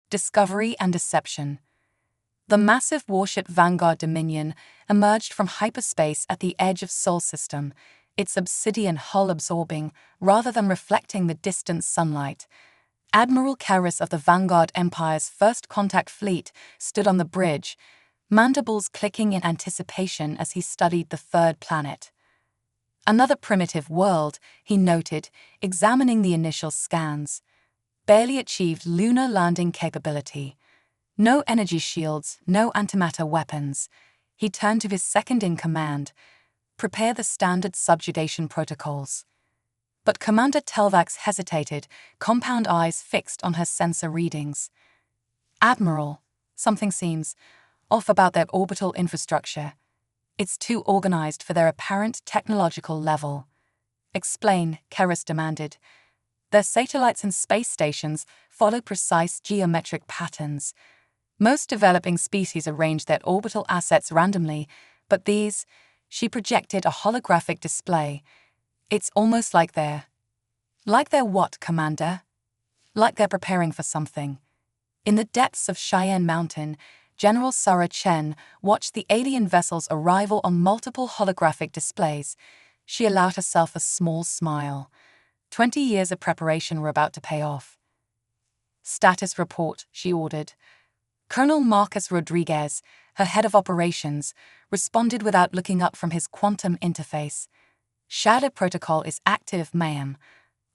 discovery and deception. The massive warship Vanguard Dominion emerged from hyperspace at the edge of Sol system, its obsidian hull absorbing, rather than reflecting the distant sunlight. Admiral Karras of the Vanguard Empire's first contact fleet stood on the bridge, mandibles clicking in anticipation as he studied the third planet. Another primitive world, he noted, examining the initial scans. Barely achieved lunar landing capability. No energy shields, no antimatter weapons. He turned to his second-in-command. Prepare the standard subjugation protocols. But Commander Telvax hesitated, compound eyes fixed on her sensor readings. Admiral, something seems off about their orbital infrastructure. It's too organized for their apparent technological level. Explain, Karras demanded. Their satellites and space stations follow precise geometric patterns. Most developing species arrange their orbital assets randomly, but these, she projected a holographic display. It's almost like they're... Like they're what, Commander? Like they're preparing for something. In the depths of Cheyenne Mountain, General Sarah Chen watched the alien vessel's arrival on multiple holographic displays. She allowed herself a small smile. 20 years of preparation were about to pay off. Status report, she ordered. Colonel Marcus Rodriguez, her head of operations, responded without looking up from his quantum interface. Shadow protocol is active, ma'am.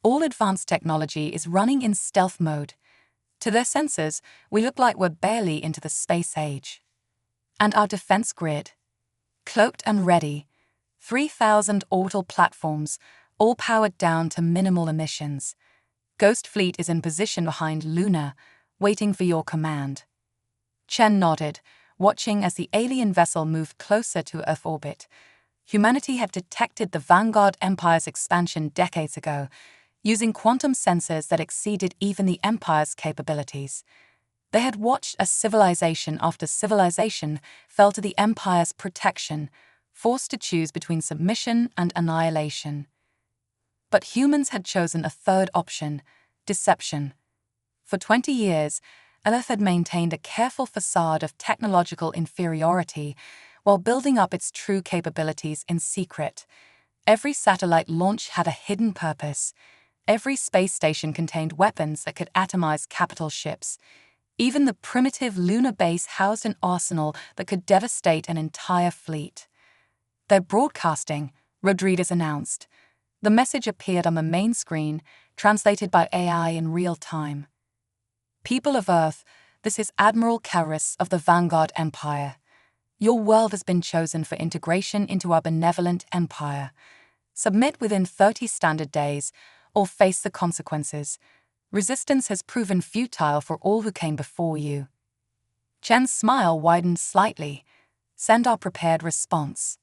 All advanced technology is running in stealth mode. To their sensors, we look like we're barely into the space age. And our defense grid? Cloaked and ready. 3,000 orbital platforms, all powered down to minimal emissions. Ghost Fleet is in position behind Luna, waiting for your command. Chen nodded, watching as the alien vessel moved closer to Earth orbit. Humanity had detected the Vanguard Empire's expansion decades ago, using quantum sensors that exceeded even the Empire's capabilities. They had watched as civilization after civilization fell to the Empire's protection, forced to choose between submission and annihilation. But humans had chosen a third option, deception. For 20 years, Earth had maintained a careful facade of technological inferiority while building up its true capabilities in secret. Every satellite launch had a hidden purpose. Every space station contained weapons that could atomize capital ships. Even the primitive lunar base housed an arsenal that could devastate an entire fleet. They're broadcasting, Rodriguez announced. The message appeared on the main screen, translated by AI in real time. People of Earth, this is Admiral Karras of the Vanguard Empire. Your world has been chosen for integration into our benevolent empire. Submit within 30 standard days, or face the consequences. Resistance has proven futile for all who came before you. Chen's smile widened slightly. Send our prepared response.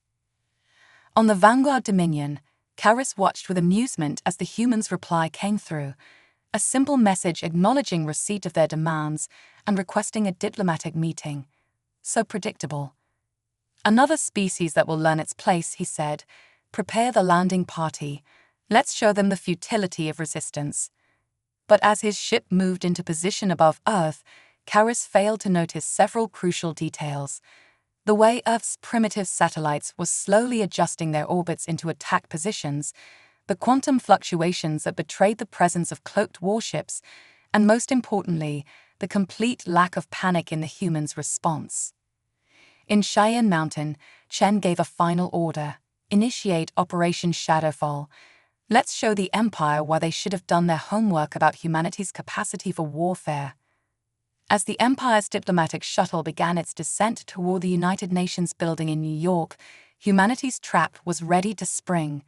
On the Vanguard Dominion, Karras watched with amusement as the humans' reply came through. A simple message acknowledging receipt of their demands and requesting a diplomatic meeting. So predictable. Another species that will learn its place, he said. Prepare the landing party. Let's show them the futility of resistance. But as his ship moved into position above Earth, Karras failed to notice several crucial details. The way Earth's primitive satellites were slowly adjusting their orbits into attack positions, the quantum fluctuations that betrayed the presence of cloaked warships, and most importantly, the complete lack of panic in the humans' response. In Cheyenne Mountain, Chen gave a final order. Initiate Operation Shadowfall. Let's show the Empire why they should have done their homework about humanity's capacity for warfare. As the Empire's diplomatic shuttle began its descent toward the United Nations building in New York, humanity's trap was ready to spring.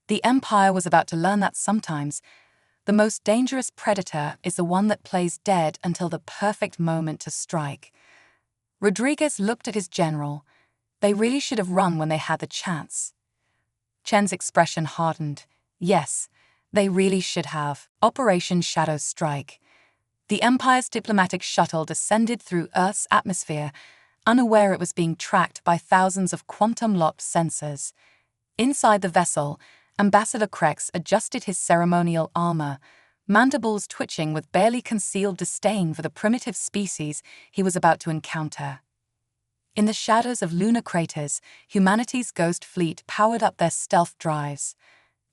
The Empire was about to learn that sometimes, the most dangerous predator is the one that plays dead until the perfect moment to strike. Rodriguez looked at his general. They really should have run when they had the chance. Chen's expression hardened. Yes, they really should have. Operation Shadow Strike. The Empire's diplomatic shuttle descended through Earth's atmosphere, unaware it was being tracked by thousands of quantum-locked sensors. Inside the vessel, Ambassador Krex adjusted his ceremonial armor, mandibles twitching with barely concealed disdain for the primitive species he was about to encounter. In the shadows of lunar craters, humanity's ghost fleet powered up their stealth drives.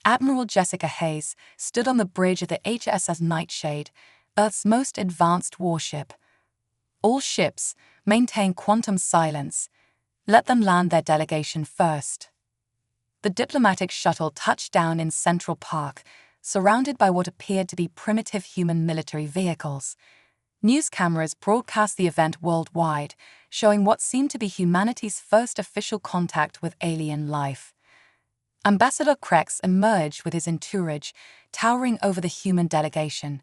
Admiral Jessica Hayes stood on the bridge of the HSS Nightshade, Earth's most advanced warship. All ships maintain quantum silence. Let them land their delegation first. The diplomatic shuttle touched down in Central Park, surrounded by what appeared to be primitive human military vehicles. News cameras broadcast the event worldwide, showing what seemed to be humanity's first official contact with alien life. Ambassador Krex emerged with his entourage, towering over the human delegation.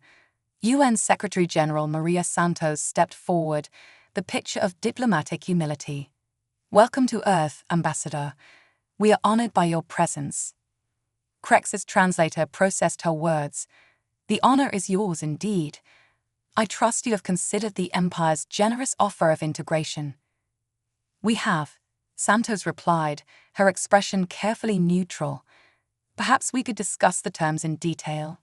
UN Secretary-General Maria Santos stepped forward, the picture of diplomatic humility. "Welcome to Earth, Ambassador. We are honored by your presence." Krex's translator processed her words. "The honor is yours indeed. I trust you have considered the Empire's generous offer of integration." "We have," Santos replied, her expression carefully neutral. "Perhaps we could discuss the terms in detail."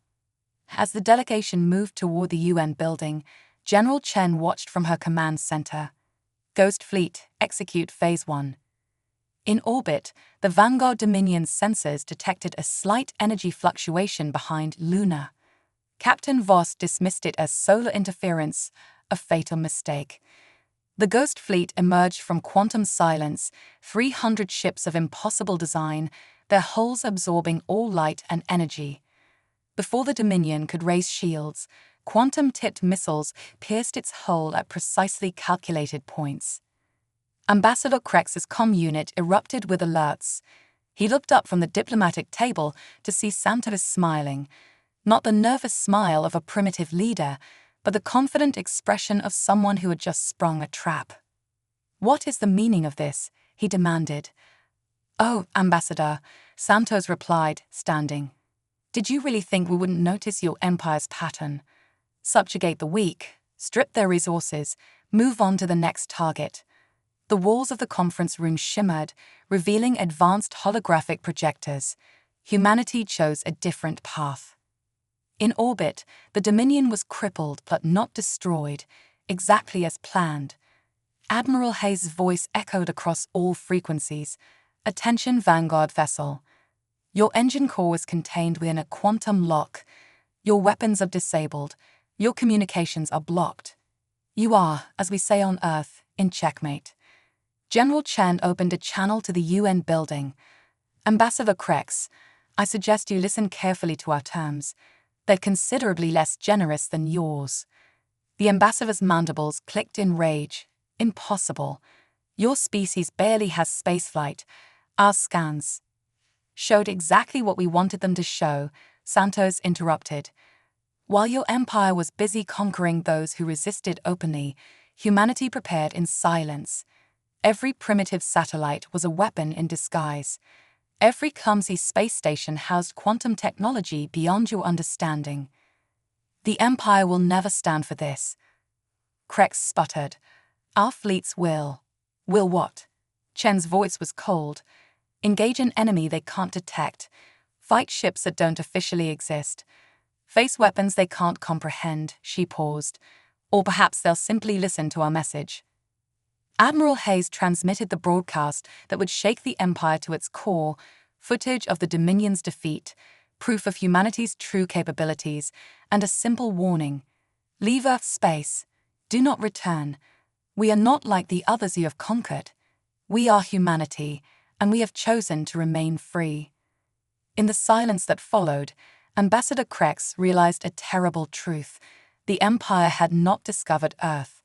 As the delegation moved toward the UN building, General Chen watched from her command center. Ghost Fleet, execute Phase 1. In orbit, the Vanguard Dominion's sensors detected a slight energy fluctuation behind Luna. Captain Voss dismissed it as solar interference, a fatal mistake. The Ghost Fleet emerged from quantum silence, 300 ships of impossible design, their hulls absorbing all light and energy. Before the Dominion could raise shields, quantum-tipped missiles pierced its hull at precisely calculated points. Ambassador Krex's comm unit erupted with alerts. He looked up from the diplomatic table to see Santos smiling, not the nervous smile of a primitive leader, but the confident expression of someone who had just sprung a trap. "What is the meaning of this?" he demanded. "Oh, Ambassador," Santos replied, standing. "Did you really think we wouldn't notice your Empire's pattern? Subjugate the weak, strip their resources, move on to the next target." The walls of the conference room shimmered, revealing advanced holographic projectors. Humanity chose a different path. In orbit, the Dominion was crippled but not destroyed, exactly as planned. Admiral Hayes' voice echoed across all frequencies. "Attention, Vanguard vessel. Your engine core is contained within a quantum lock. Your weapons are disabled. Your communications are blocked. You are, as we say on Earth, in checkmate." General Chen opened a channel to the UN building. "Ambassador Krex, I suggest you listen carefully to our terms. They're considerably less generous than yours." The ambassador's mandibles clicked in rage. "Impossible. Your species barely has spaceflight. Our scans showed exactly what we wanted them to show," Santos interrupted. "While your empire was busy conquering those who resisted openly, humanity prepared in silence. Every primitive satellite was a weapon in disguise. Every clumsy space station housed quantum technology beyond your understanding. The Empire will never stand for this." Krex sputtered. "Our fleets will." "Will what?" Chen's voice was cold. "Engage an enemy they can't detect. Fight ships that don't officially exist. Face weapons they can't comprehend," she paused. "Or perhaps they'll simply listen to our message." Admiral Hayes transmitted the broadcast that would shake the Empire to its core, footage of the Dominion's defeat, proof of humanity's true capabilities, and a simple warning. "Leave Earth space. Do not return. We are not like the others you have conquered. We are humanity, and we have chosen to remain free." In the silence that followed, Ambassador Krex realized a terrible truth. The Empire had not discovered Earth.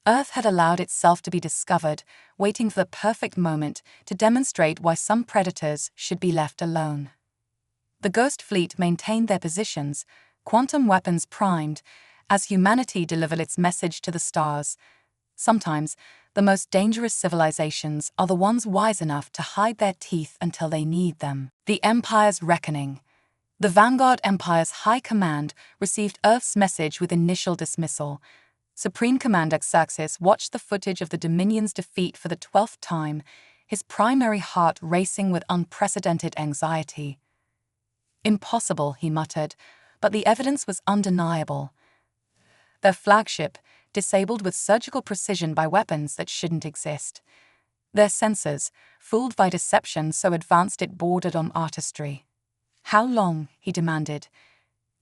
Earth had allowed itself to be discovered, waiting for the perfect moment to demonstrate why some predators should be left alone. The Ghost Fleet maintained their positions, quantum weapons primed, as humanity delivered its message to the stars. Sometimes, the most dangerous civilizations are the ones wise enough to hide their teeth until they need them. The Empire's reckoning. The Vanguard Empire's High Command received Earth's message with initial dismissal. Supreme Commander Xerxes watched the footage of the Dominion's defeat for the 12th time, his primary heart racing with unprecedented anxiety. "Impossible," he muttered, but the evidence was undeniable. Their flagship, disabled with surgical precision by weapons that shouldn't exist. Their sensors, fooled by deception so advanced it bordered on artistry. How long? He demanded.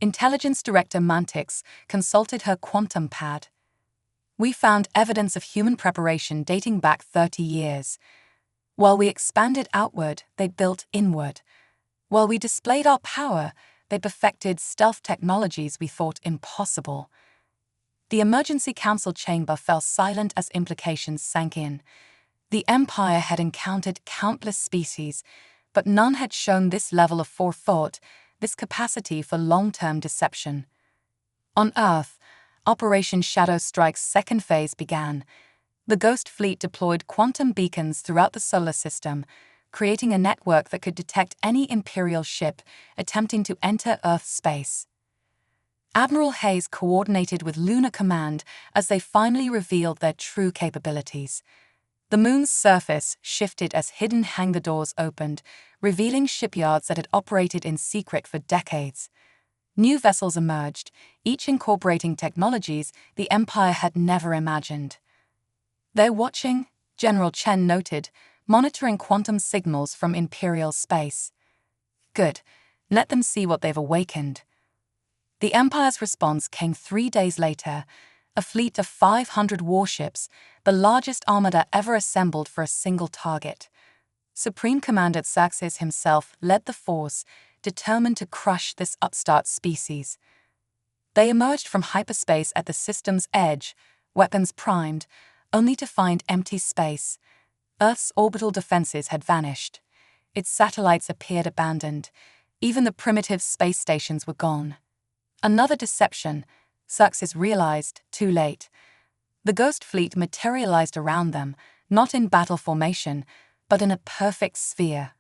Intelligence Director Mantix consulted her quantum pad. We found evidence of human preparation dating back 30 years. While we expanded outward, they built inward. While we displayed our power, they perfected stealth technologies we thought impossible. The Emergency Council chamber fell silent as implications sank in. The Empire had encountered countless species, but none had shown this level of forethought, this capacity for long-term deception. On Earth, Operation Shadow Strike's second phase began. The Ghost Fleet deployed quantum beacons throughout the solar system, creating a network that could detect any Imperial ship attempting to enter Earth's space. Admiral Hayes coordinated with Lunar Command as they finally revealed their true capabilities. The moon's surface shifted as hidden hangar doors opened, revealing shipyards that had operated in secret for decades. New vessels emerged, each incorporating technologies the Empire had never imagined. "They're watching," General Chen noted, monitoring quantum signals from Imperial space. "Good. Let them see what they've awakened." The Empire's response came 3 days later, a fleet of 500 warships, the largest armada ever assembled for a single target. Supreme Commander Xerxes himself led the force, determined to crush this upstart species. They emerged from hyperspace at the system's edge, weapons primed, only to find empty space. Earth's orbital defenses had vanished. Its satellites appeared abandoned. Even the primitive space stations were gone. Another deception, Xerxes realized, too late. The Ghost Fleet materialized around them, not in battle formation, but in a perfect sphere.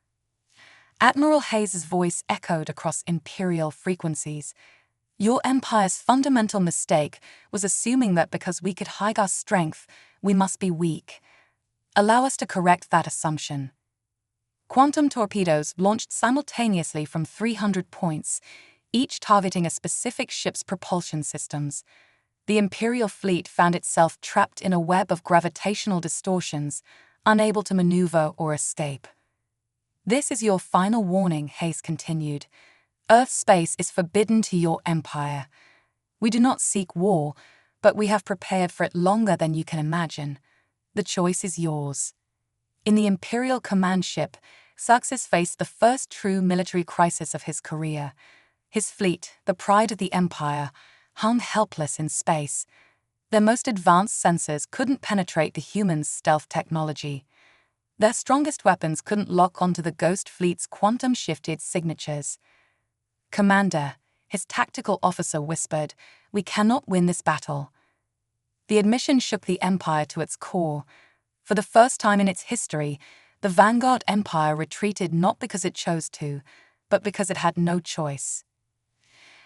Admiral Hayes' voice echoed across Imperial frequencies. "Your Empire's fundamental mistake was assuming that because we could hide our strength, we must be weak. Allow us to correct that assumption." Quantum torpedoes launched simultaneously from 300 points, each targeting a specific ship's propulsion systems. The Imperial fleet found itself trapped in a web of gravitational distortions, unable to maneuver or escape. "This is your final warning," Hayes continued. "Earth's space is forbidden to your Empire. We do not seek war, but we have prepared for it longer than you can imagine. The choice is yours." In the Imperial command ship, Xerxes faced the first true military crisis of his career. His fleet, the pride of the Empire, hung helpless in space. Their most advanced sensors couldn't penetrate the humans' stealth technology. Their strongest weapons couldn't lock onto the Ghost Fleet's quantum-shifted signatures. "Commander," his tactical officer whispered, "we cannot win this battle." The admission shook the Empire to its core. For the first time in its history, the Vanguard Empire retreated not because it chose to, but because it had no choice.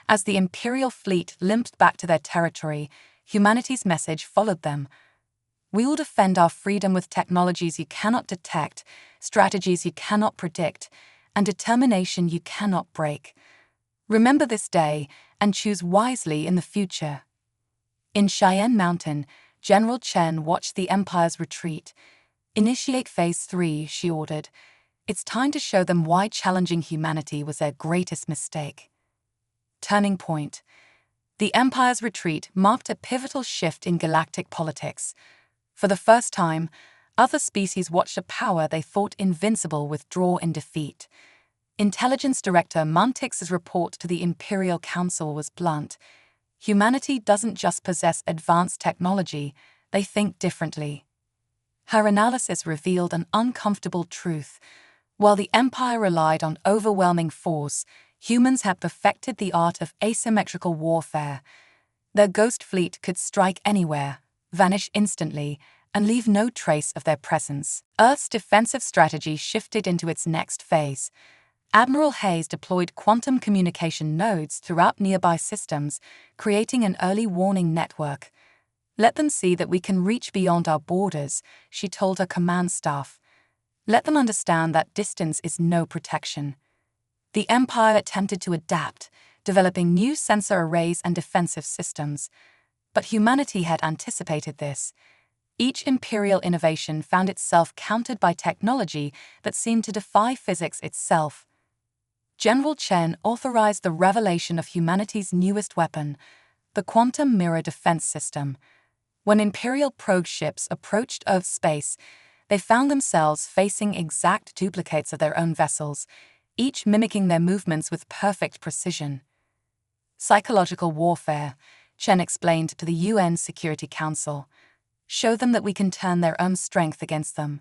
As the Imperial fleet limped back to their territory, humanity's message followed them. "We will defend our freedom with technologies you cannot detect, strategies you cannot predict, and determination you cannot break. Remember this day and choose wisely in the future." In Cheyenne Mountain, General Chen watched the Empire's retreat. "Initiate Phase 3, she ordered. "It's time to show them why challenging humanity was their greatest mistake." Turning point. The Empire's retreat marked a pivotal shift in galactic politics. For the first time, other species watched a power they thought invincible withdraw in defeat. Intelligence Director Mantix's report to the Imperial Council was blunt. "Humanity doesn't just possess advanced technology, they think differently." Her analysis revealed an uncomfortable truth. While the Empire relied on overwhelming force, humans had perfected the art of asymmetrical warfare. Their Ghost Fleet could strike anywhere, vanish instantly, and leave no trace of their presence. Earth's defensive strategy shifted into its next phase. Admiral Hayes deployed quantum communication nodes throughout nearby systems, creating an early warning network. "Let them see that we can reach beyond our borders," she told her command staff. "Let them understand that distance is no protection." The Empire attempted to adapt, developing new sensor arrays and defensive systems. But humanity had anticipated this. Each imperial innovation found itself countered by technology that seemed to defy physics itself. General Chen authorized the revelation of humanity's newest weapon, the quantum mirror defense system. When Imperial probe ships approached Earth's space, they found themselves facing exact duplicates of their own vessels, each mimicking their movements with perfect precision. Psychological warfare, Chen explained to the UN Security Council. Show them that we can turn their own strength against them.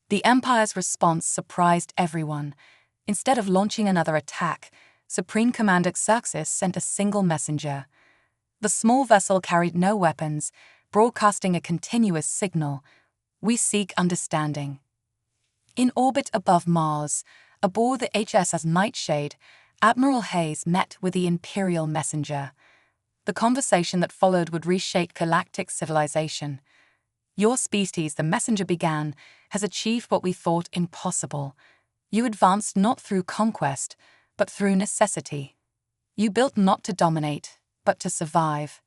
The Empire's response surprised everyone. Instead of launching another attack, Supreme Commander Xerxes sent a single messenger. The small vessel carried no weapons, broadcasting a continuous signal: "We seek understanding." In orbit above Mars, aboard the HSS Nightshade, Admiral Hayes met with the Imperial messenger. The conversation that followed would reshape galactic civilization. "Your species," the messenger began, "has achieved what we thought impossible. You advanced not through conquest, but through necessity. You built not to dominate, but to survive."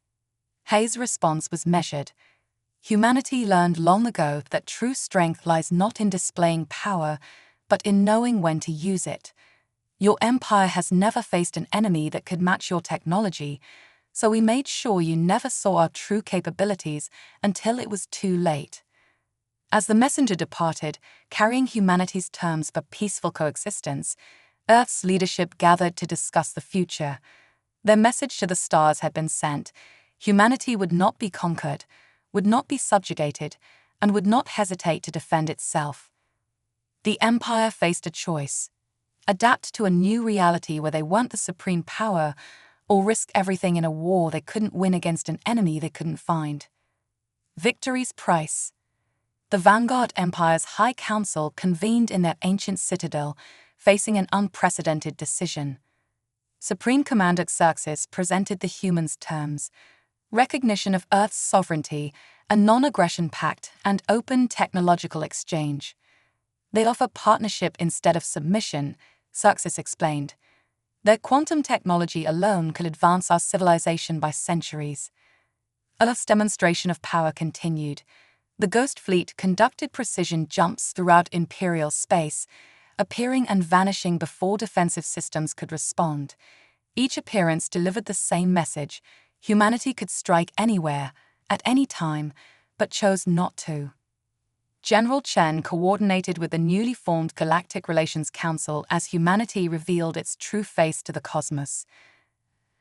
Hayes' response was measured. Humanity learned long ago that true strength lies not in displaying power, but in knowing when to use it. Your empire has never faced an enemy that could match your technology, so we made sure you never saw our true capabilities until it was too late. As the messenger departed, carrying humanity's terms for peaceful coexistence, Earth's leadership gathered to discuss the future. Their message to the stars had been sent: humanity would not be conquered, would not be subjugated, and would not hesitate to defend itself. The Empire faced a choice: adapt to a new reality where they weren't the supreme power, or risk everything in a war they couldn't win against an enemy they couldn't find. Victory's price. The Vanguard Empire's High Council convened in their ancient citadel, facing an unprecedented decision. Supreme Commander Xerxes presented the humans' terms: recognition of Earth's sovereignty, a non-aggression pact, and open technological exchange. They offer partnership instead of submission, Xerxes explained. Their quantum technology alone could advance our civilization by centuries. Earth's demonstration of power continued. The Ghost Fleet conducted precision jumps throughout Imperial space, appearing and vanishing before defensive systems could respond. Each appearance delivered the same message: humanity could strike anywhere, at any time, but chose not to. General Chen coordinated with the newly formed Galactic Relations Council as humanity revealed its true face to the cosmos.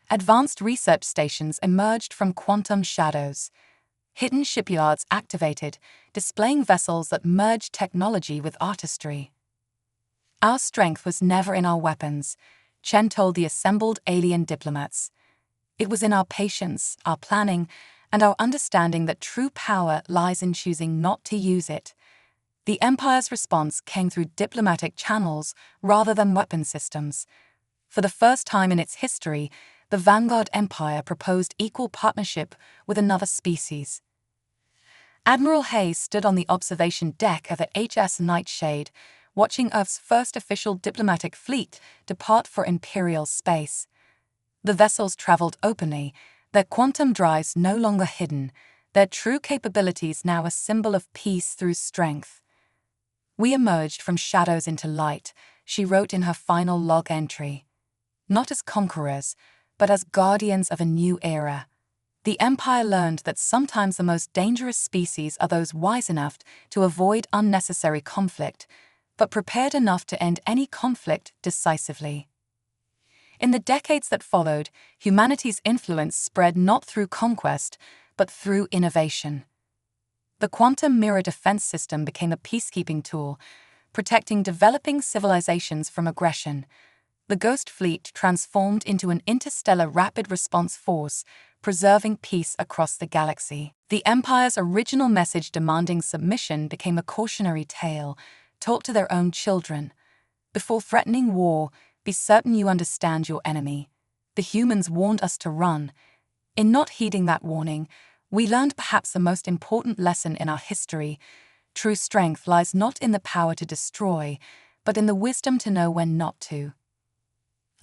Advanced research stations emerged from quantum shadows. Hidden shipyards activated, displaying vessels that merged technology with artistry. Our strength was never in our weapons, Chen told the assembled alien diplomats. It was in our patience, our planning, and our understanding that true power lies in choosing not to use it. The Empire's response came through diplomatic channels rather than weapon systems. For the first time in its history, the Vanguard Empire proposed equal partnership with another species. Admiral Hayes stood on the observation deck of the HS Nightshade, watching Earth's first official diplomatic fleet depart for Imperial space. The vessels traveled openly, their quantum drives no longer hidden, their true capabilities now a symbol of peace through strength. "We emerged from shadows into light," she wrote in her final log entry. "Not as conquerors, but as guardians of a new era." The Empire learned that sometimes the most dangerous species are those wise enough to avoid unnecessary conflict, but prepared enough to end any conflict decisively. In the decades that followed, humanity's influence spread not through conquest, but through innovation. The quantum mirror defense system became a peacekeeping tool, protecting developing civilizations from aggression. The Ghost Fleet transformed into an interstellar rapid response force, preserving peace across the galaxy. The Empire's original message demanding submission became a cautionary tale, taught to their own children. Before threatening war, be certain you understand your enemy. The humans warned us to run. In not heeding that warning, we learned perhaps the most important lesson in our history. True strength lies not in the power to destroy, but in the wisdom to know when not to.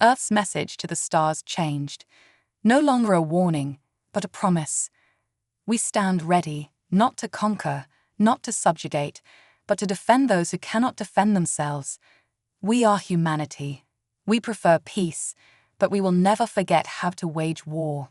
Earth's message to the stars changed. No longer a warning, but a promise. We stand ready, not to conquer, not to subjugate, but to defend those who cannot defend themselves. We are humanity. We prefer peace, but we will never forget how to wage war.